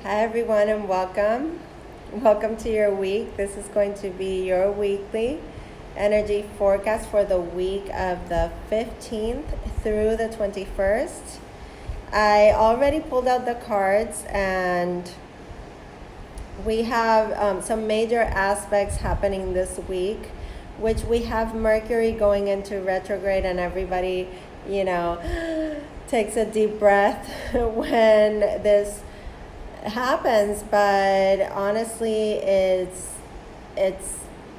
Hi everyone and welcome. Welcome to your week. This is going to be your weekly energy forecast for the week of the 15th through the 21st. I already pulled out the cards and we have some major aspects happening this week, which we have Mercury going into retrograde, and everybody, takes a deep breath when this happens. But honestly, it's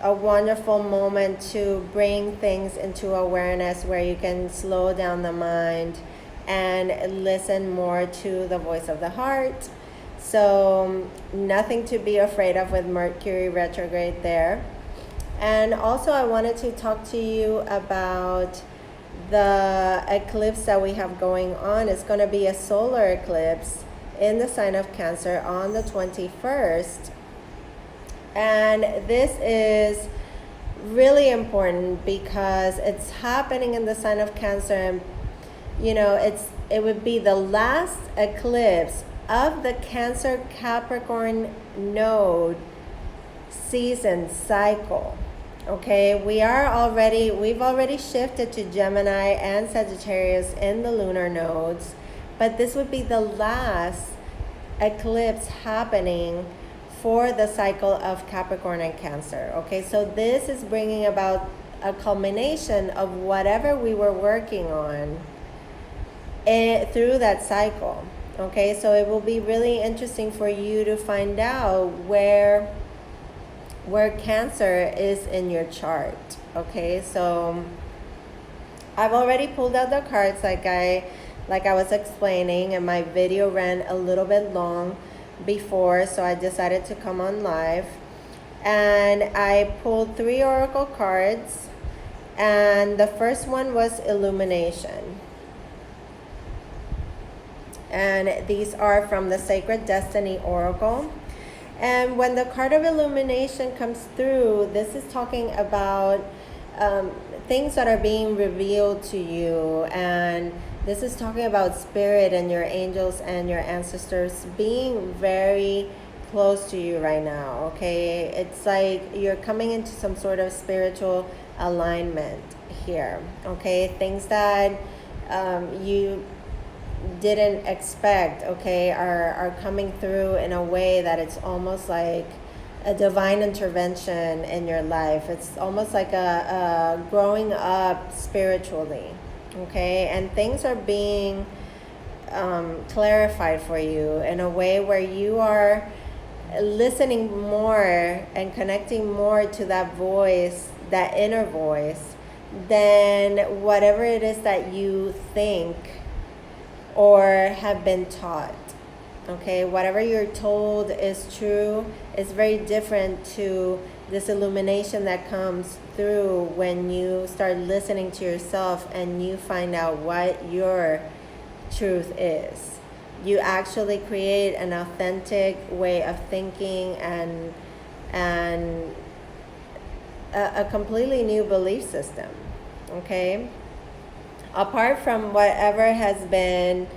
a wonderful moment to bring things into awareness where you can slow down the mind and listen more to the voice of the heart. So nothing to be afraid of with Mercury retrograde there. And also I wanted to talk to you about the eclipse that we have going on. It's going to be a solar eclipse in the sign of Cancer on the 21st. And this is really important because it's happening in the sign of Cancer, and it would be the last eclipse of the Cancer Capricorn node season cycle. Okay, we've already shifted to Gemini and Sagittarius in the lunar nodes, but this would be the last eclipse happening for the cycle of Capricorn and Cancer. Okay, so this is bringing about a culmination of whatever we were working on through that cycle. Okay, so it will be really interesting for you to find out where Cancer is in your chart. Okay, so I've already pulled out the cards like I was explaining, and my video ran a little bit long before, so I decided to come on live. And I pulled 3 oracle cards, and the first one was Illumination. And these are from the Sacred Destiny Oracle. And when the card of Illumination comes through, this is talking about things that are being revealed to you. And this is talking about spirit and your angels and your ancestors being very close to you right now, okay? It's like you're coming into some sort of spiritual alignment here, okay? Things that you didn't expect, okay, are coming through in a way that it's almost like a divine intervention in your life. It's almost like a growing up spiritually, okay? And things are being clarified for you in a way where you are listening more and connecting more to that voice, that inner voice, than whatever it is that you think or have been taught. Okay, whatever you're told is true is very different to this illumination that comes through when you start listening to yourself and you find out what your truth is. You actually create an authentic way of thinking and a completely new belief system. Okay, apart from whatever has been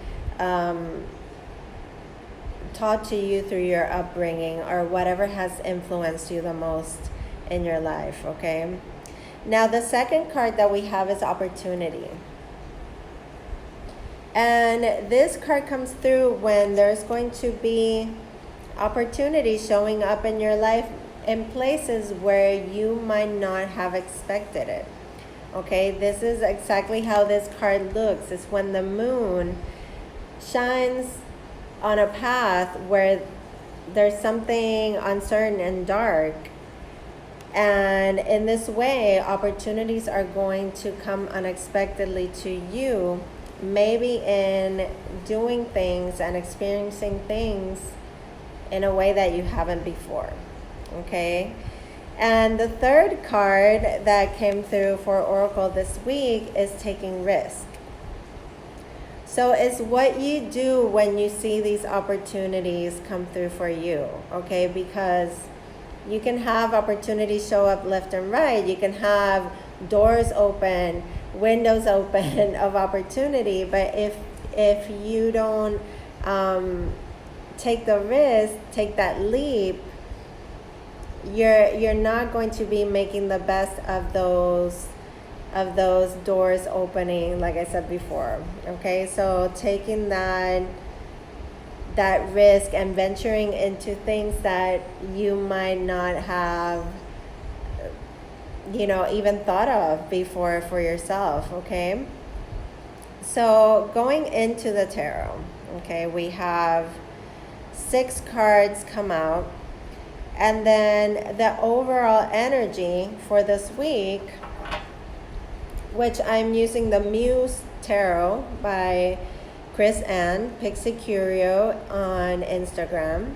taught to you through your upbringing or whatever has influenced you the most in your life, okay? Now, the second card that we have is Opportunity. And this card comes through when there's going to be opportunity showing up in your life in places where you might not have expected it. Okay, this is exactly how this card looks. It's when the moon shines on a path where there's something uncertain and dark. And in this way, opportunities are going to come unexpectedly to you, maybe in doing things and experiencing things in a way that you haven't before. Okay? And the third card that came through for Oracle this week is Taking Risk. So it's what you do when you see these opportunities come through for you, okay? Because you can have opportunities show up left and right. You can have doors open, windows open of opportunity. But if you don't take the risk, take that leap, you're not going to be making the best of those doors opening, like I said before. Okay, so taking that risk and venturing into things that you might not have, even thought of before for yourself. Okay, so going into the tarot, okay, we have 6 cards come out, and then the overall energy for this week, which I'm using the Muse Tarot by Chris Ann, Pixie Curio on Instagram.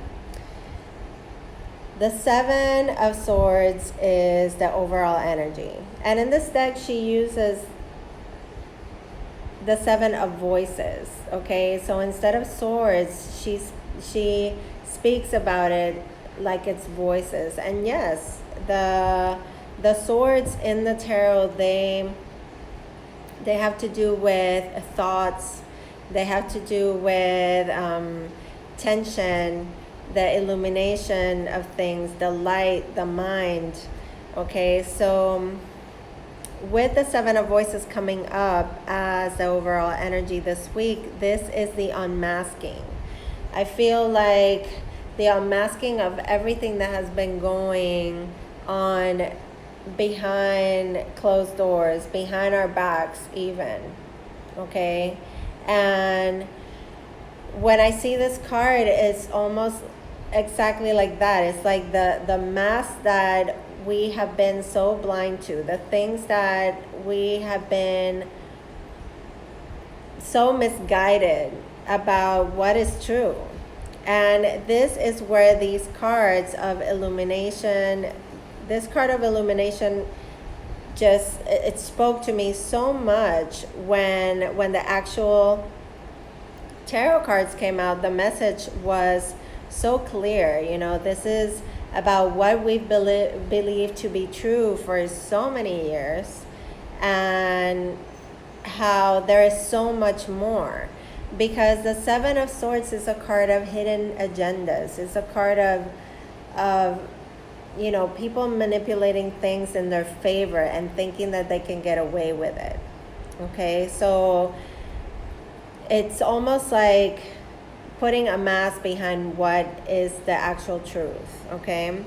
The 7 of Swords is the overall energy. And in this deck, she uses the 7 of Voices, okay? So instead of swords, she speaks about it like it's voices. And yes, the swords in the tarot, they have to do with thoughts. They have to do with tension, the illumination of things, the light, the mind. Okay, so with the 7 of Voices coming up as the overall energy this week, this is the unmasking. I feel like the unmasking of everything that has been going on behind closed doors, behind our backs even, okay? And when I see this card, it's almost exactly like that. It's like the mask that we have been so blind to, the things that we have been so misguided about what is true. And this is where these cards of illumination, this card of illumination, just, it spoke to me so much when the actual tarot cards came out. The message was so clear. This is about what we've believed to be true for so many years, and how there is so much more. Because the 7 of Swords is a card of hidden agendas. It's a card of people manipulating things in their favor and thinking that they can get away with it. Okay, so it's almost like putting a mask behind what is the actual truth. Okay,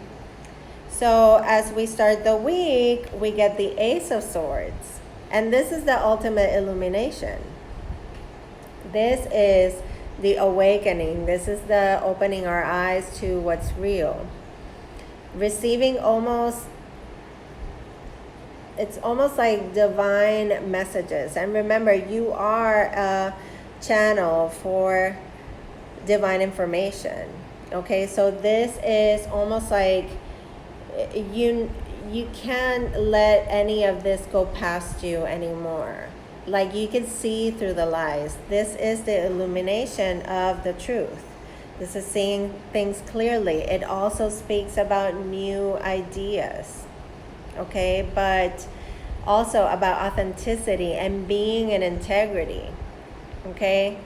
so as we start the week, we get the Ace of Swords, and this is the ultimate illumination. This is the awakening. This is the opening our eyes to what's real. Receiving it's almost like divine messages. And remember, you are a channel for divine information. Okay, so this is almost like you can't let any of this go past you anymore. Like, you can see through the lies. This is the illumination of the truth. This is seeing things clearly. It also speaks about new ideas, okay? But also about authenticity and being in integrity, okay?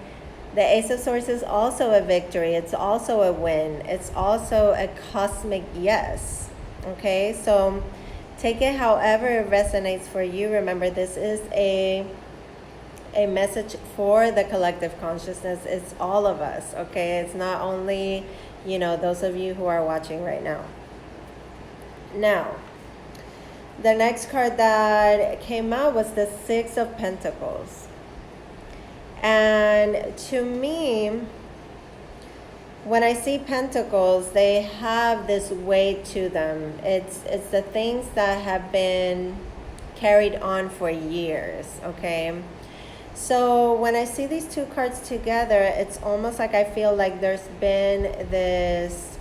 The Ace of Swords is also a victory. It's also a win. It's also a cosmic yes, okay? So take it however it resonates for you. Remember, this is a message for the collective consciousness. It's all of us, okay? It's not only, those of you who are watching right now. Now, the next card that came out was the 6 of Pentacles. And to me, when I see pentacles, they have this weight to them. It's the things that have been carried on for years, okay? So when I see these 2 cards together, it's almost like I feel like there's been this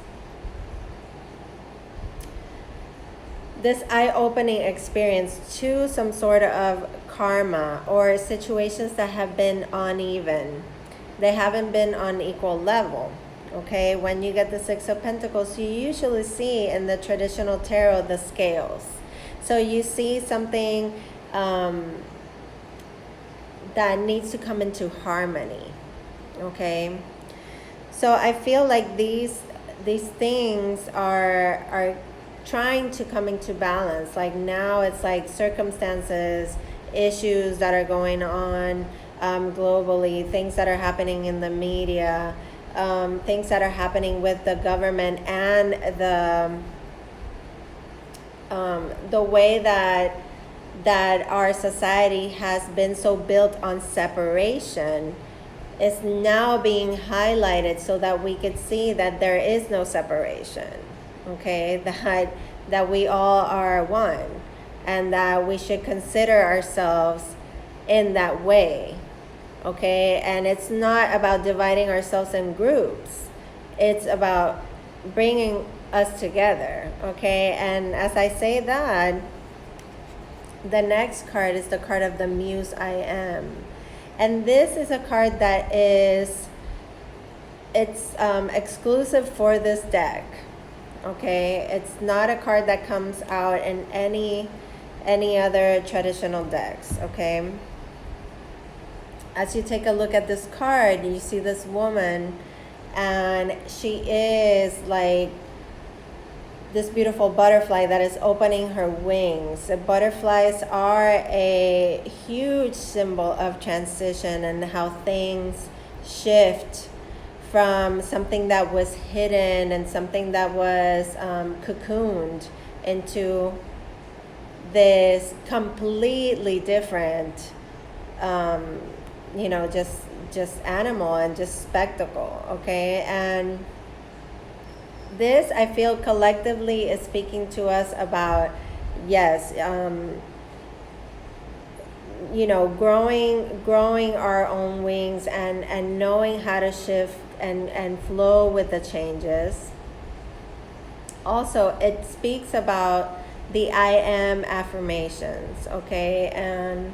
eye-opening experience to some sort of karma or situations that have been uneven. They haven't been on equal level, okay? When you get the 6 of Pentacles, you usually see in the traditional tarot the scales. So you see something that needs to come into harmony, okay? So I feel like these things are trying to come into balance. Like now it's like circumstances, issues that are going on globally, things that are happening in the media, things that are happening with the government, and the way that our society has been so built on separation is now being highlighted so that we could see that there is no separation, okay? That we all are one, and that we should consider ourselves in that way, okay? And it's not about dividing ourselves in groups. It's about bringing us together, okay? And as I say that, the next card is the card of the Muse I Am. And this is a card that it's exclusive for this deck, okay? It's not a card that comes out in any other traditional decks, okay? As you take a look at this card, you see this woman, and she is like this beautiful butterfly that is opening her wings. The butterflies are a huge symbol of transition and how things shift from something that was hidden and something that was cocooned into this completely different, just animal and just spectacle, okay? And this, I feel, collectively is speaking to us about, yes, growing our own wings and knowing how to shift and flow with the changes. Also, it speaks about the I Am affirmations, okay? And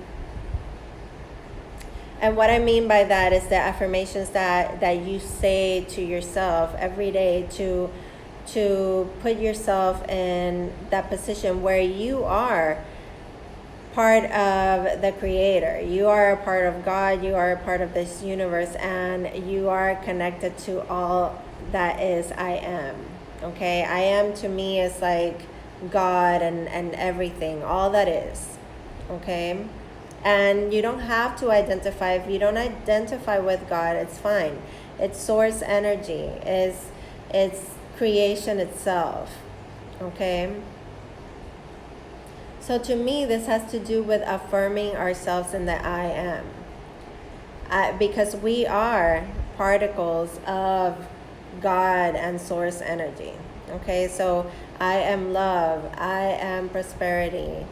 what I mean by that is the affirmations that you say to yourself every day to put yourself in that position where you are part of the Creator. You are a part of God. You are a part of this universe, and you are connected to all that is I Am. Okay? I Am to me is like God and everything, all that is. Okay? And you don't have to identify. If you don't identify with God, it's fine. It's source energy. It's creation itself. Okay? So to me, this has to do with affirming ourselves in the I Am. Because we are particles of God and source energy. Okay? So I am love. I am prosperity.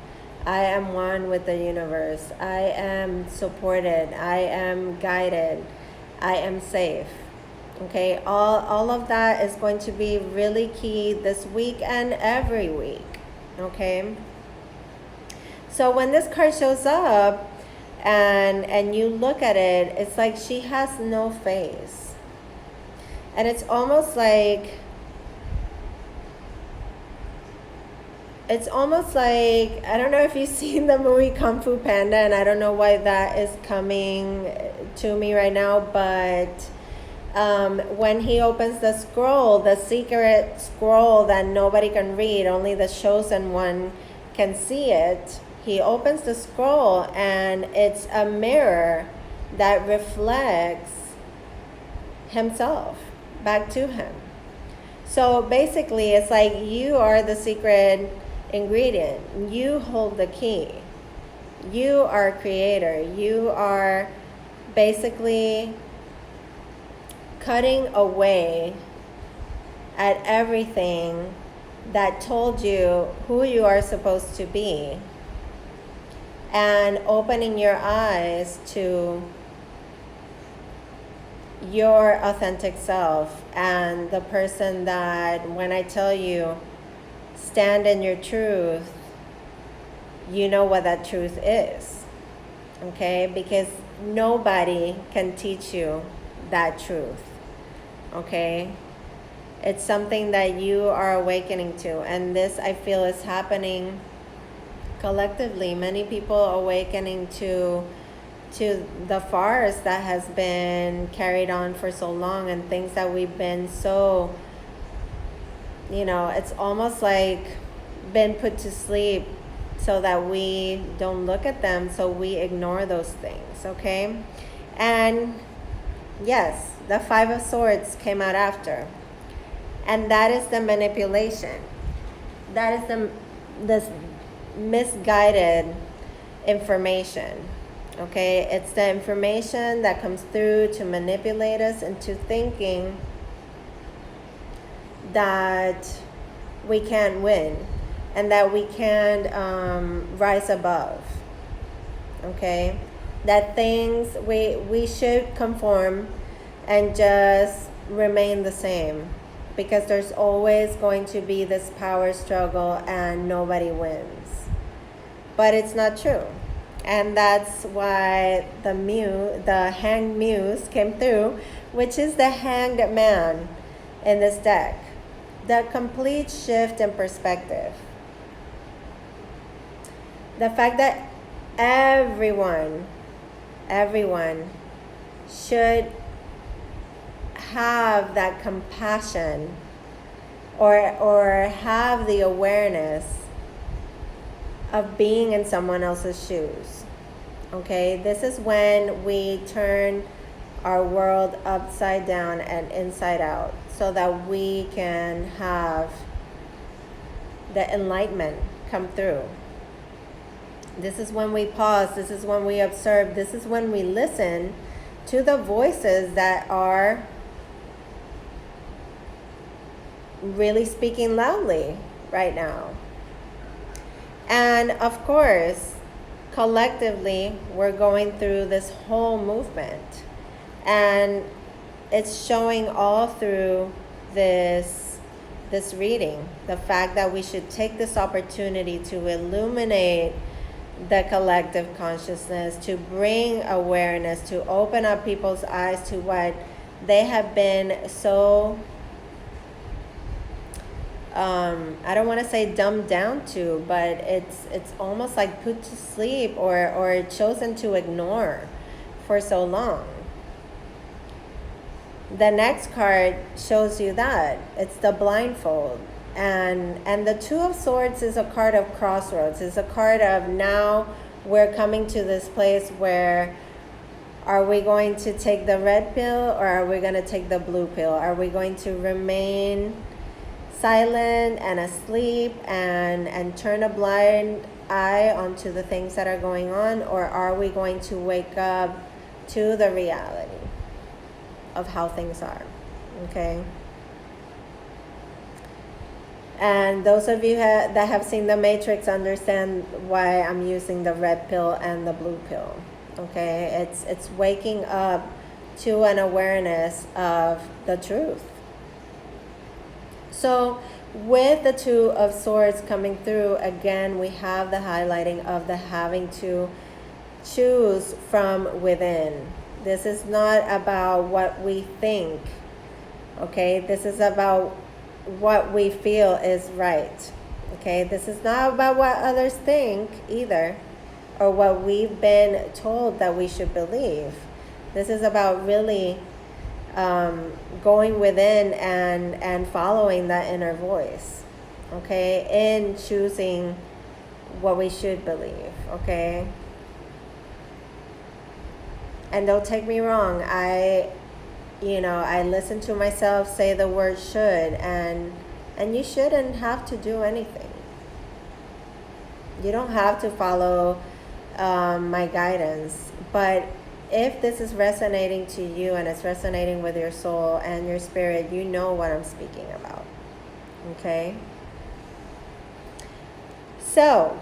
I am one with the universe. I am supported. I am guided. I am safe. Okay, all of that is going to be really key this week and every week. Okay. So when this card shows up and you look at it, it's like she has no face. And it's almost like I don't know if you've seen the movie Kung Fu Panda, and I don't know why that is coming to me right now, but when he opens the scroll, the secret scroll that nobody can read, only the chosen one can see it, he opens the scroll and it's a mirror that reflects himself back to him. So basically, it's like you are the secret ingredient. You hold the key. You are creator. You are basically cutting away at everything that told you who you are supposed to be and opening your eyes to your authentic self and the person that, when I tell you, stand in your truth, you know what that truth is. Okay? Because nobody can teach you that truth. Okay? It's something that you are awakening to, and this, I feel, is happening collectively. Many people are awakening to to the farce that has been carried on for so long, and things that we've been so, it's almost like been put to sleep so that we don't look at them, so we ignore those things, okay? And yes, the Five of Swords came out after. And that is the manipulation. That is this misguided information, okay? It's the information that comes through to manipulate us into thinking that we can't win and that we can't rise above, okay? That things, we should conform and just remain the same, because there's always going to be this power struggle and nobody wins. But it's not true. And that's why the Hanged Muse came through, which is the Hanged Man in this deck. The complete shift in perspective. The fact that everyone should have that compassion or have the awareness of being in someone else's shoes. Okay, this is when we turn our world upside down and inside out so that we can have the enlightenment come through. This is when we pause, this is when we observe, this is when we listen to the voices that are really speaking loudly right now. And of course, collectively, we're going through this whole movement. And it's showing all through this reading, the fact that we should take this opportunity to illuminate the collective consciousness, to bring awareness, to open up people's eyes to what they have been so I don't want to say dumbed down to, but it's almost like put to sleep or chosen to ignore for so long. The next card shows you that. It's the blindfold. And the Two of Swords is a card of crossroads. It's a card of now we're coming to this place where are we going to take the red pill or are we going to take the blue pill? Are we going to remain silent and asleep and turn a blind eye onto the things that are going on, or are we going to wake up to the reality of how things are? Okay. And those of you that have seen The Matrix understand why I'm using the red pill and the blue pill. Okay, it's waking up to an awareness of the truth. So with the Two of Swords coming through, again, we have the highlighting of the having to choose from within. This is not about what we think, okay? This is about what we feel is right, okay? This is not about what others think either, or what we've been told that we should believe. This is about really going within and following that inner voice, okay, in choosing what we should believe, okay? And don't take me wrong, I listen to myself say the word should, and you shouldn't have to do anything. You don't have to follow my guidance, but if this is resonating to you and it's resonating with your soul and your spirit, you know what I'm speaking about, okay? So,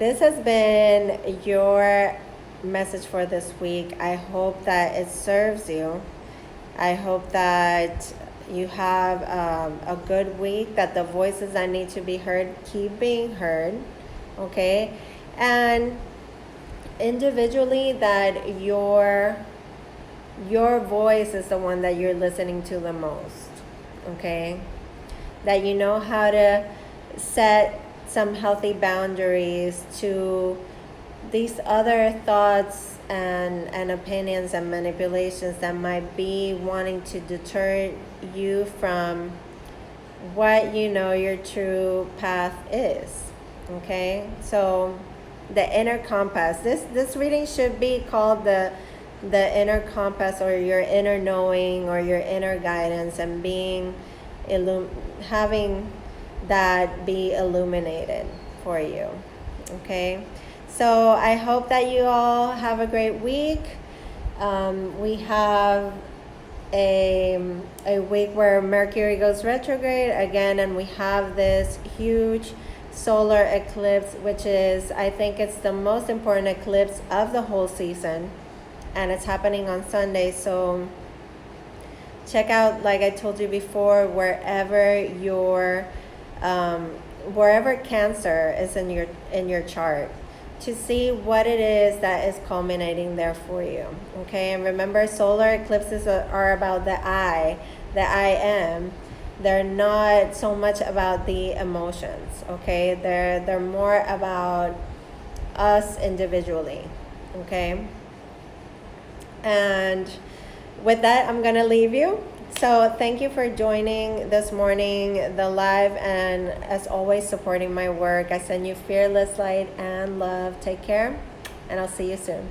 this has been your message for this week. I hope that it serves you. I hope that you have a good week, that the voices that need to be heard keep being heard, okay? And individually, that your voice is the one that you're listening to the most, okay? That you know how to set some healthy boundaries to these other thoughts and opinions and manipulations that might be wanting to deter you from what you know your true path is. Okay, so the inner compass. This reading should be called the inner compass, or your inner knowing, or your inner guidance, and being having that be illuminated for you. Okay, so I hope that you all have a great week. We have a week where Mercury goes retrograde again, and we have this huge solar eclipse, which is, I think it's the most important eclipse of the whole season, and it's happening on Sunday. So check out, like I told you before, wherever Cancer is in your chart, to see what it is that is culminating there for you. Okay, and remember, solar eclipses are about the I am. They're not so much about the emotions. Okay, they're more about us individually. Okay, and with that, I'm gonna leave you. So thank you for joining this morning, the live, and as always, supporting my work. I send you fearless light and love. Take care, and I'll see you soon.